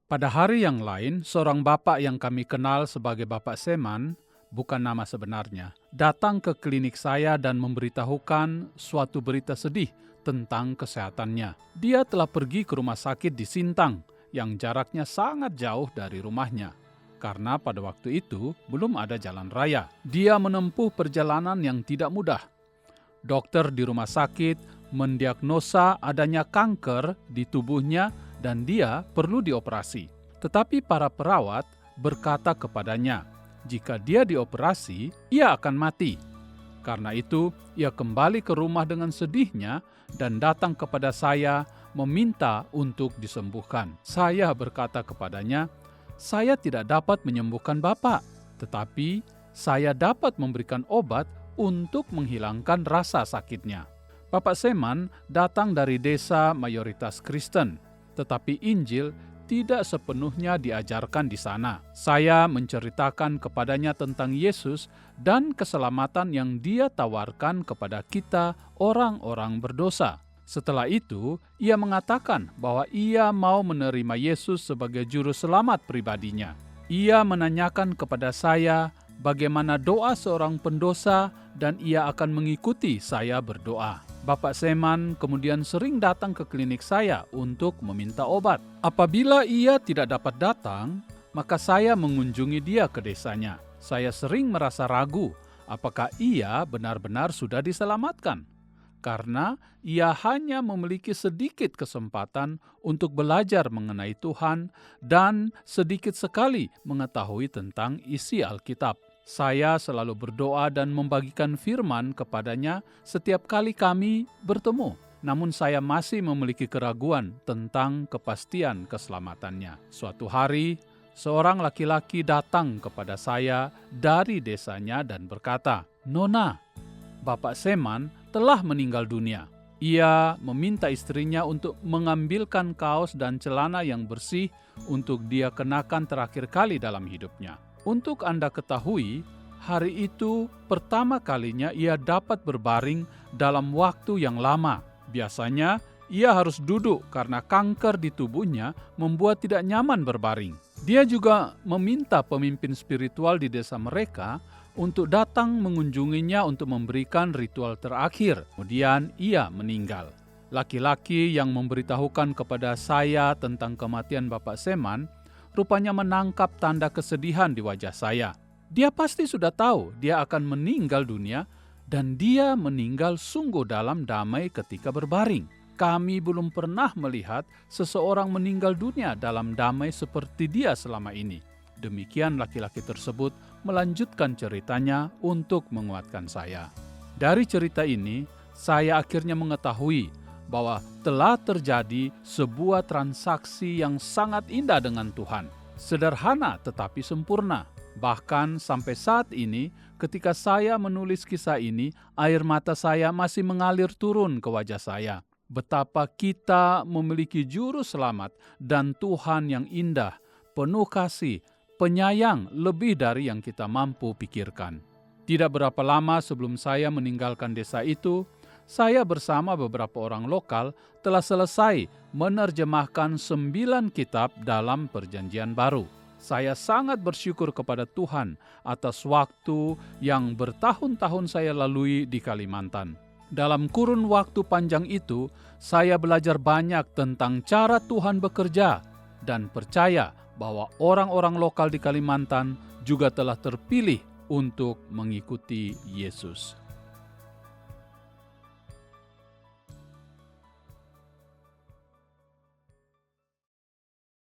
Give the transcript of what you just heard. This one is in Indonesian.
Pada hari yang lain, seorang bapak yang kami kenal sebagai Bapak Seman, bukan nama sebenarnya, datang ke klinik saya dan memberitahukan suatu berita sedih tentang kesehatannya. Dia telah pergi ke rumah sakit di Sintang, yang jaraknya sangat jauh dari rumahnya. Karena pada waktu itu belum ada jalan raya. Dia menempuh perjalanan yang tidak mudah. Dokter di rumah sakit mendiagnosa adanya kanker di tubuhnya dan dia perlu dioperasi. Tetapi para perawat berkata kepadanya, jika dia dioperasi, ia akan mati. Karena itu, ia kembali ke rumah dengan sedihnya dan datang kepada saya meminta untuk disembuhkan. Saya berkata kepadanya, saya tidak dapat menyembuhkan Bapak, tetapi saya dapat memberikan obat untuk menghilangkan rasa sakitnya. Bapak Seman datang dari desa mayoritas Kristen, tetapi Injil tidak sepenuhnya diajarkan di sana. Saya menceritakan kepadanya tentang Yesus dan keselamatan yang Dia tawarkan kepada kita orang-orang berdosa. Setelah itu, ia mengatakan bahwa ia mau menerima Yesus sebagai juru selamat pribadinya. Ia menanyakan kepada saya bagaimana doa seorang pendosa dan ia akan mengikuti saya berdoa. Bapak Seman kemudian sering datang ke klinik saya untuk meminta obat. Apabila ia tidak dapat datang, maka saya mengunjungi dia ke desanya. Saya sering merasa ragu apakah ia benar-benar sudah diselamatkan. Karena ia hanya memiliki sedikit kesempatan untuk belajar mengenai Tuhan dan sedikit sekali mengetahui tentang isi Alkitab. Saya selalu berdoa dan membagikan firman kepadanya setiap kali kami bertemu. Namun saya masih memiliki keraguan tentang kepastian keselamatannya. Suatu hari, seorang laki-laki datang kepada saya dari desanya dan berkata, "Nona, Bapak Seman telah meninggal dunia. Ia meminta istrinya untuk mengambilkan kaos dan celana yang bersih untuk dia kenakan terakhir kali dalam hidupnya. Untuk Anda ketahui, hari itu pertama kalinya ia dapat berbaring dalam waktu yang lama. Biasanya ia harus duduk karena kanker di tubuhnya membuat tidak nyaman berbaring. Dia juga meminta pemimpin spiritual di desa mereka untuk datang mengunjunginya untuk memberikan ritual terakhir. Kemudian ia meninggal. Laki-laki yang memberitahukan kepada saya tentang kematian Bapak Seman rupanya menangkap tanda kesedihan di wajah saya. Dia pasti sudah tahu dia akan meninggal dunia dan dia meninggal sungguh dalam damai ketika berbaring. Kami belum pernah melihat seseorang meninggal dunia dalam damai seperti dia selama ini. Demikian laki-laki tersebut melanjutkan ceritanya untuk menguatkan saya. Dari cerita ini, saya akhirnya mengetahui bahwa telah terjadi sebuah transaksi yang sangat indah dengan Tuhan. Sederhana tetapi sempurna. Bahkan sampai saat ini, ketika saya menulis kisah ini, air mata saya masih mengalir turun ke wajah saya. Betapa kita memiliki juru selamat dan Tuhan yang indah, penuh kasih, penyayang lebih dari yang kita mampu pikirkan. Tidak berapa lama sebelum saya meninggalkan desa itu, saya bersama beberapa orang lokal telah selesai menerjemahkan 9 kitab dalam Perjanjian Baru. Saya sangat bersyukur kepada Tuhan atas waktu yang bertahun-tahun saya lalui di Kalimantan. Dalam kurun waktu panjang itu, saya belajar banyak tentang cara Tuhan bekerja dan percaya bahwa orang-orang lokal di Kalimantan juga telah terpilih untuk mengikuti Yesus.